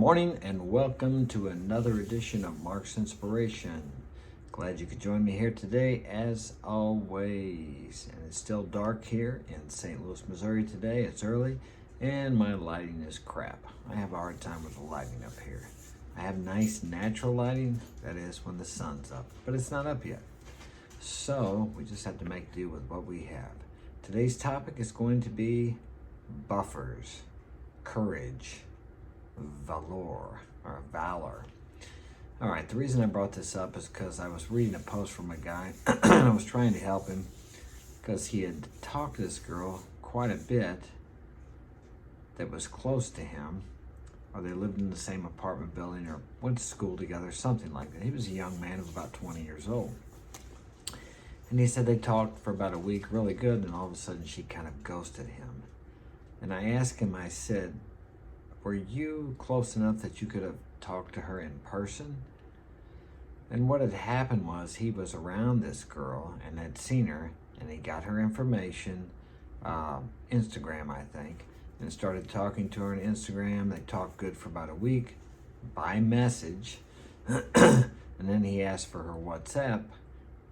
morning and welcome to another edition of Mark's Inspiration. Glad you could join me here today as always. And it's still dark here in St. Louis, Missouri today. It's early and my lighting is crap. I have a hard time with the lighting up here. I have nice natural lighting, that is when the sun's up, but it's not up yet. So we just have to make do with what we have. Today's topic is going to be buffers, courage, valor. All right, the reason I brought this up is because I was reading a post from a guy and I was trying to help him because he had talked to this girl quite a bit that was close to him, or they lived in the same apartment building or went to school together, something like that. He was a young man of about 20 years old. And he said they talked for about a week really good, and all of a sudden she kind of ghosted him. And I asked him, I said, were you close enough that you could have talked to her in person? And what had happened was he was around this girl and had seen her, and he got her information, Instagram, I think, and started talking to her on Instagram. They talked good for about a week by message. And then he asked for her WhatsApp,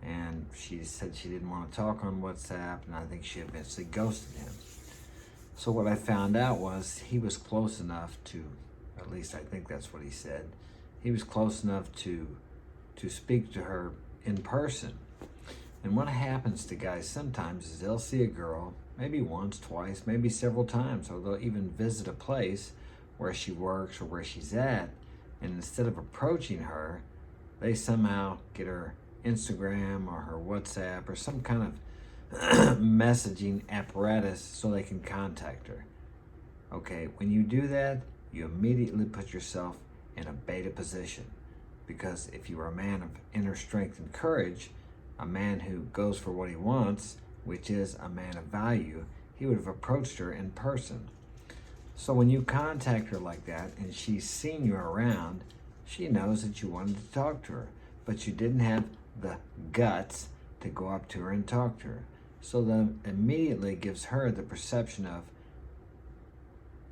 and she said she didn't want to talk on WhatsApp, and I think she eventually ghosted him. So what I found out was he was close enough to, at least I think that's what he said, he was close enough to speak to her in person. And what happens to guys sometimes is they'll see a girl, maybe once, twice, maybe several times, or they'll even visit a place where she works or where she's at, and instead of approaching her, they somehow get her Instagram or her WhatsApp or some kind of messaging apparatus so they can contact her. Okay, when you do that, you immediately put yourself in a beta position, because if you are a man of inner strength and courage, a man who goes for what he wants, which is a man of value, he would have approached her in person. So when you contact her like that and she's seen you around, she knows that you wanted to talk to her, but you didn't have the guts to go up to her and talk to her. So that immediately gives her the perception of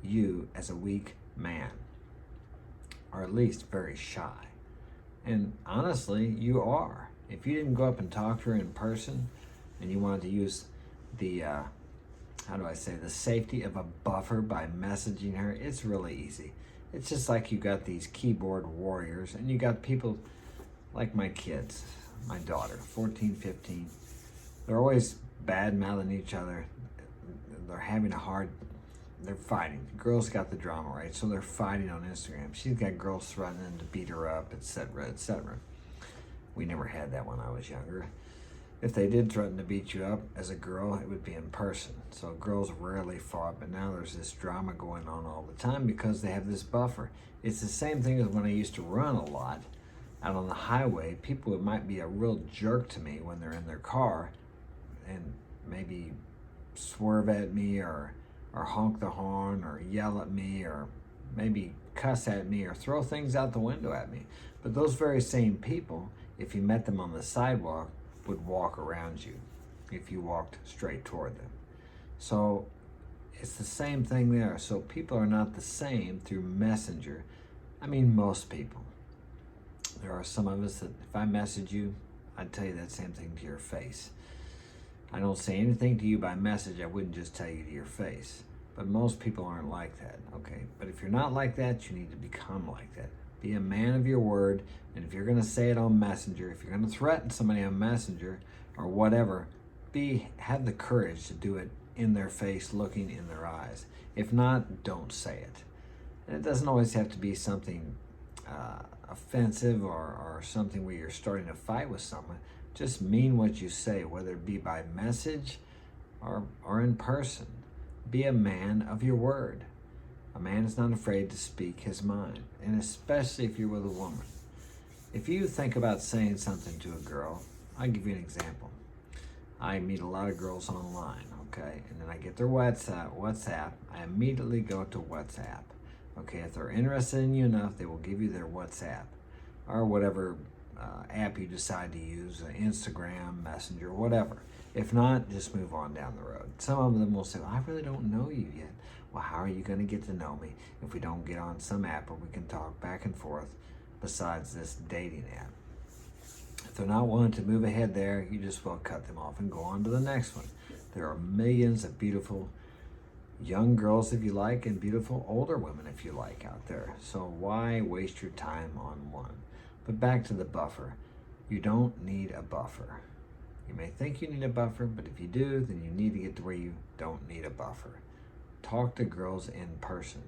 you as a weak man, or at least very shy. And honestly, you are. If you didn't go up and talk to her in person and you wanted to use the, the safety of a buffer by messaging her, it's really easy. It's just like you got these keyboard warriors and you got people like my kids, my daughter, 14, 15. They're always bad-mouthing each other. They're fighting. The girls got the drama, right? So they're fighting on Instagram. She's got girls threatening to beat her up, etc., etc. We never had that when I was younger. If they did threaten to beat you up as a girl, it would be in person. So girls rarely fought, but now there's this drama going on all the time because they have this buffer. It's the same thing as when I used to run a lot out on the highway. People might be a real jerk to me when they're in their car and maybe swerve at me or honk the horn or yell at me or maybe cuss at me or throw things out the window at me. But those very same people, if you met them on the sidewalk, would walk around you if you walked straight toward them. So it's the same thing there. So people are not the same through Messenger. I mean, most people. There are some of us that if I message you, I'd tell you that same thing to your face. I don't say anything to you by message I wouldn't just tell you to your face. But most people aren't like that, okay? But if you're not like that, you need to become like that. Be a man of your word, and if you're gonna say it on Messenger, if you're gonna threaten somebody on Messenger or whatever, have the courage to do it in their face, looking in their eyes. If not, don't say it. And it doesn't always have to be something offensive or something where you're starting to fight with someone. Just mean what you say, whether it be by message or in person. Be a man of your word. A man is not afraid to speak his mind, and especially if you're with a woman. If you think about saying something to a girl, I'll give you an example. I meet a lot of girls online, okay? And then I get their WhatsApp. I immediately go to WhatsApp. Okay, if they're interested in you enough, they will give you their WhatsApp or whatever app you decide to use, Instagram, Messenger, whatever. If not, just move on down the road. Some of them will say, I really don't know you yet. Well, how are you going to get to know me if we don't get on some app where we can talk back and forth besides this dating app? If they're not willing to move ahead there, you just will cut them off and go on to the next one. There are millions of beautiful young girls if you like, and beautiful older women if you like out there. So why waste your time on one? But back to the buffer. You don't need a buffer. You may think you need a buffer, but if you do, then you need to get to where you don't need a buffer. Talk to girls in person.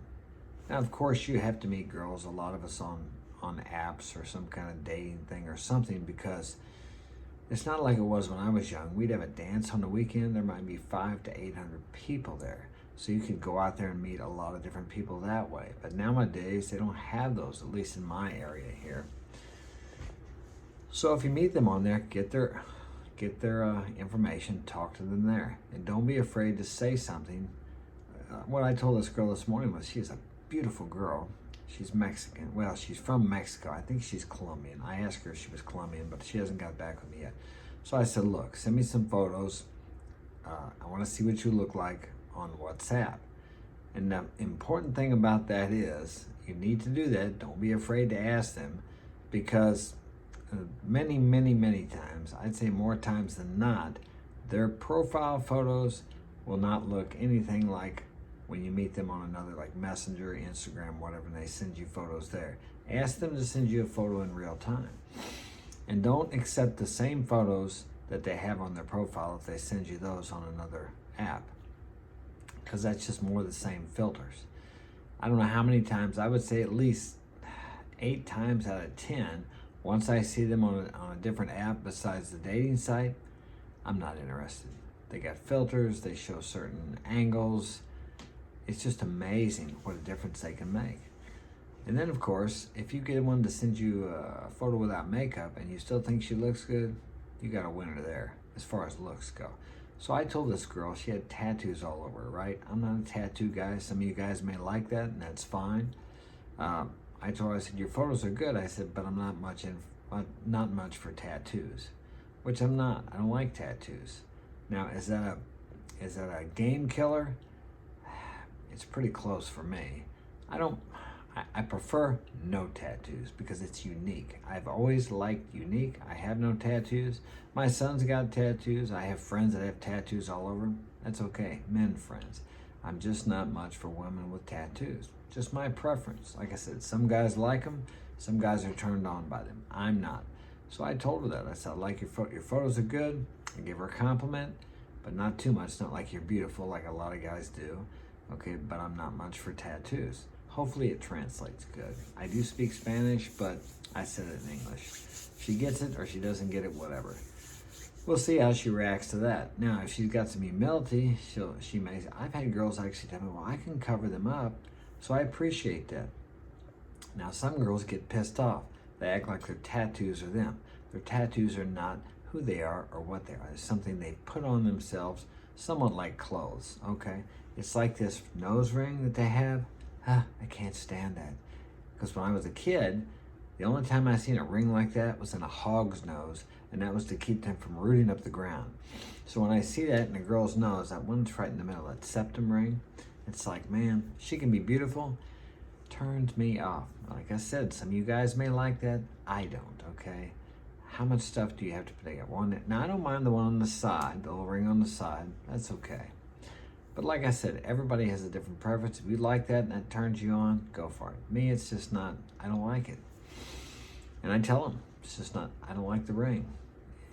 Now, of course, you have to meet girls, a lot of us on apps or some kind of dating thing or something, because it's not like it was when I was young. We'd have a dance on the weekend. There might be 500 to 800 people there. So you could go out there and meet a lot of different people that way. But nowadays, they don't have those, at least in my area here. So if you meet them on there, get their information, talk to them there. And don't be afraid to say something. What I told this girl this morning was, she's a beautiful girl. She's Mexican. Well, she's from Mexico. I think she's Colombian. I asked her if she was Colombian, but she hasn't got back with me yet. So I said, look, send me some photos. I want to see what you look like on WhatsApp. And the important thing about that is you need to do that. Don't be afraid to ask them, because many times, I'd say more times than not, their profile photos will not look anything like when you meet them on another, like Messenger, Instagram, whatever, and they send you photos there. Ask them to send you a photo in real time. And don't accept the same photos that they have on their profile if they send you those on another app, because that's just more the same filters. I don't know how many times, I would say at least 8 times out of 10, once I see them on a different app besides the dating site, I'm not interested. They got filters, they show certain angles. It's just amazing what a difference they can make. And then, of course, if you get one to send you a photo without makeup and you still think she looks good, you got a winner there as far as looks go. So I told this girl, she had tattoos all over her, right? I'm not a tattoo guy. Some of you guys may like that, and that's fine. I told her, I said, your photos are good. I said, but I'm not much for tattoos, which I'm not. I don't like tattoos. Now, is that a game killer? It's pretty close for me. I prefer no tattoos because it's unique. I've always liked unique. I have no tattoos. My son's got tattoos. I have friends that have tattoos all over them. That's okay, men friends. I'm just not much for women with tattoos. Just my preference. Like I said, some guys like them. Some guys are turned on by them. I'm not. So I told her that. I said, I like your photos are good. I gave her a compliment, but not too much. Not like you're beautiful like a lot of guys do. Okay, but I'm not much for tattoos. Hopefully it translates good. I do speak Spanish, but I said it in English. She gets it or she doesn't get it, whatever. We'll see how she reacts to that. Now, if she's got some humility, she may. I've had girls actually tell me, well, I can cover them up, so I appreciate that. Now, some girls get pissed off. They act like their tattoos are them. Their tattoos are not who they are or what they are. It's something they put on themselves, somewhat like clothes, okay? It's like this nose ring that they have. I can't stand that. Because when I was a kid, the only time I seen a ring like that was in a hog's nose, and that was to keep them from rooting up the ground. So when I see that in a girl's nose, that one's right in the middle, that septum ring, it's like, man, she can be beautiful, turns me off. Like I said, some of you guys may like that. I don't, okay? How much stuff do you have to put together? Now, I don't mind the one on the side, the little ring on the side. That's okay. But like I said, everybody has a different preference. If you like that and that turns you on, go for it. Me, it's just not, I don't like it. And I tell them, it's just not, I don't like the ring.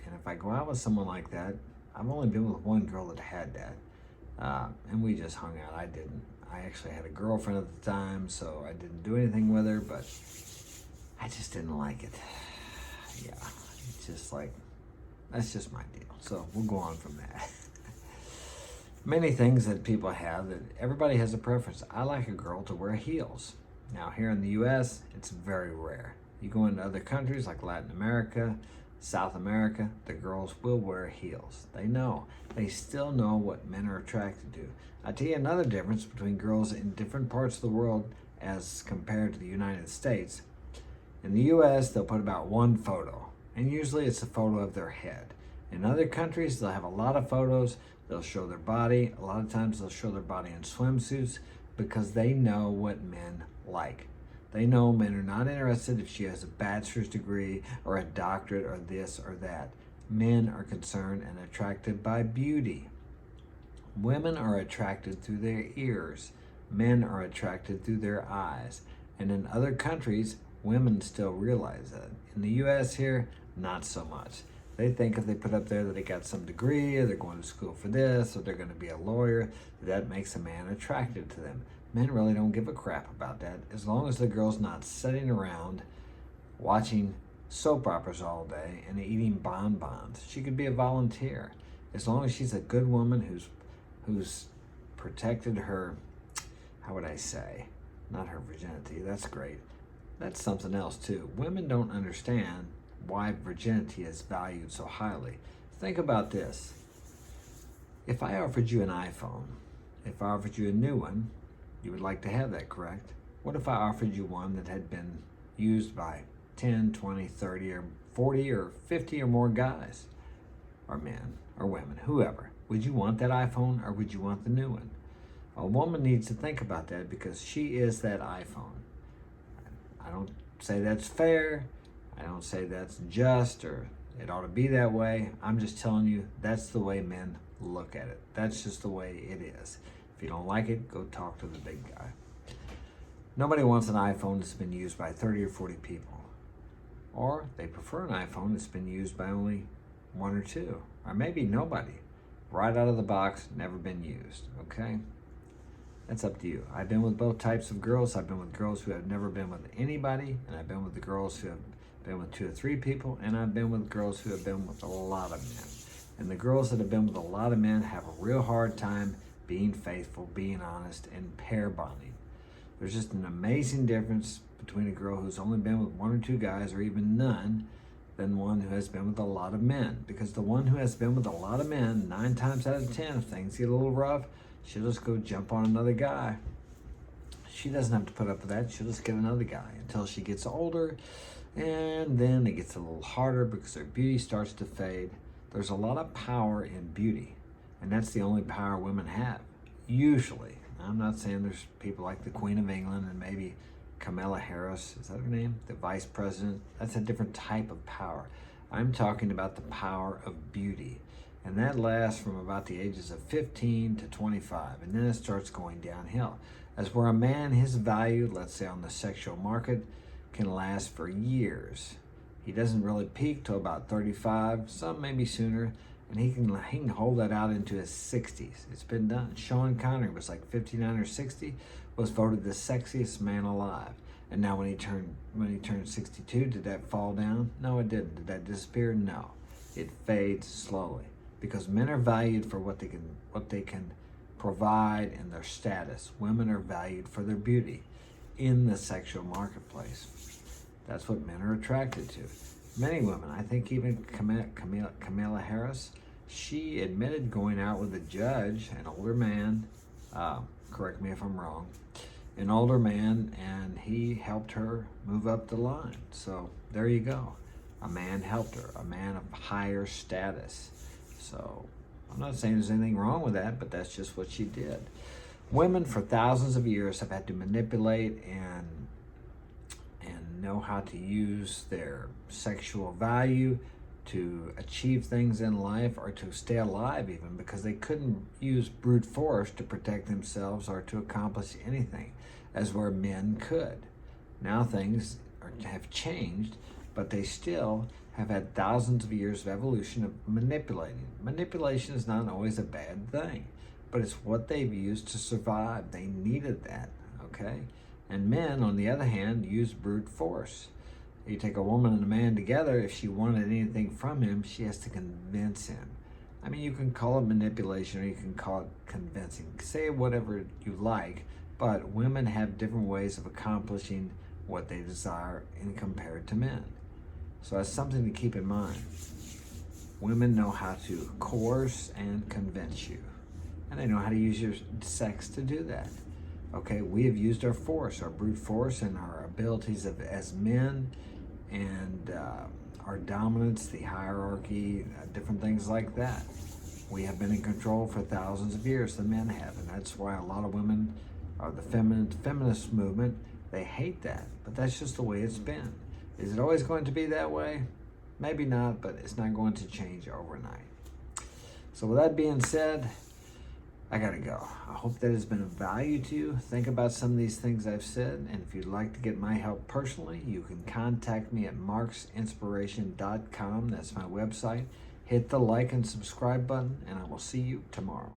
And if I go out with someone like that, I've only been with one girl that had that. And we just hung out. I didn't. I actually had a girlfriend at the time, so I didn't do anything with her, but I just didn't like it. Yeah, it's just like, that's just my deal. So we'll go on from that. Many things that people have that everybody has a preference. I like a girl to wear heels. Now here in the US, it's very rare. You go into other countries like Latin America, South America, the girls will wear heels. They know. They still know what men are attracted to. I'll tell you another difference between girls in different parts of the world as compared to the United States. In the US, they'll put about one photo, and usually it's a photo of their head. In other countries, they'll have a lot of photos. They'll show their body. A lot of times they'll show their body in swimsuits. because they know what men like. They know men are not interested if she has a bachelor's degree or a doctorate or this or that. Men are concerned and attracted by beauty. Women are attracted through their ears. Men are attracted through their eyes. And in other countries, women still realize that. In the U.S. here, not so much. They think if they put up there that they got some degree, or they're going to school for this, or they're going to be a lawyer, that makes a man attracted to them. Men really don't give a crap about that, as long as the girl's not sitting around watching soap operas all day and eating bonbons. She could be a volunteer. As long as she's a good woman who's protected her, how would I say, not her virginity, that's great. That's something else too. Women don't understand why virginity is valued so highly. Think about this. If I offered you an iPhone, if I offered you a new one, you would like to have that, correct? What if I offered you one that had been used by 10, 20, 30, or 40, or 50 or more guys, or men, or women, whoever? Would you want that iPhone, or would you want the new one? A woman needs to think about that, because she is that iPhone. I don't say that's fair. I don't say that's just, or it ought to be that way. I'm just telling you that's the way men look at it. That's just the way it is. If you don't like it, go talk to the big guy. Nobody wants an iPhone that's been used by 30 or 40 people. Or they prefer an iPhone that's been used by only one or two, or maybe nobody. Right out of the box, never been used, okay? That's up to you. I've been with both types of girls. I've been with girls who have never been with anybody, and I've been with the girls who have been with 2 or 3 people, and I've been with girls who have been with a lot of men. And the girls that have been with a lot of men have a real hard time being faithful, being honest, and pair bonding. There's just an amazing difference between a girl who's only been with 1 or 2 guys, or even none, than one who has been with a lot of men. Because the one who has been with a lot of men, 9 times out of 10, if things get a little rough, she'll just go jump on another guy. She doesn't have to put up with that. She'll just get another guy until she gets older, and then it gets a little harder because her beauty starts to fade. There's a lot of power in beauty, and that's the only power women have, usually. I'm not saying there's people like the Queen of England and maybe Kamala Harris, is that her name? The vice president. That's a different type of power. I'm talking about the power of beauty. And that lasts from about the ages of 15 to 25, and then it starts going downhill. As where a man, his value, let's say on the sexual market, can last for years. He doesn't really peak till about 35, some maybe sooner, and he can hold that out into his 60s. It's been done. Sean Connery was like 59 or 60, was voted the sexiest man alive. And now when he turned 62, did that fall down? No, it didn't. Did that disappear? No. It fades slowly. Because men are valued for what they can provide and their status. Women are valued for their beauty in the sexual marketplace. That's what men are attracted to. Many women, I think even Kamala Harris, she admitted going out with a judge, an older man, correct me if I'm wrong, an older man, and he helped her move up the line. So there you go. A man helped her, a man of higher status. So I'm not saying there's anything wrong with that, but that's just what she did. Women for thousands of years have had to manipulate and know how to use their sexual value to achieve things in life, or to stay alive even, because they couldn't use brute force to protect themselves or to accomplish anything, as where men could. Now things have changed, but they still have had thousands of years of evolution of manipulating. Manipulation is not always a bad thing, but it's what they've used to survive. They needed that, okay? And men, on the other hand, use brute force. You take a woman and a man together, if she wanted anything from him, she has to convince him. I mean, you can call it manipulation, or you can call it convincing. Say whatever you like, but women have different ways of accomplishing what they desire in compared to men. So that's something to keep in mind. Women know how to coerce and convince you, and they know how to use your sex to do that. Okay, we have used our force, our brute force, and our abilities as men, and our dominance, the hierarchy, different things like that. We have been in control for thousands of years, the men have, and that's why a lot of women or the feminist movement, they hate that. But that's just the way it's been. Is it always going to be that way? Maybe not, but it's not going to change overnight. So with that being said, I gotta go. I hope that has been of value to you. Think about some of these things I've said, and if you'd like to get my help personally, you can contact me at marksinspiration.com. That's my website. Hit the like and subscribe button, and I will see you tomorrow.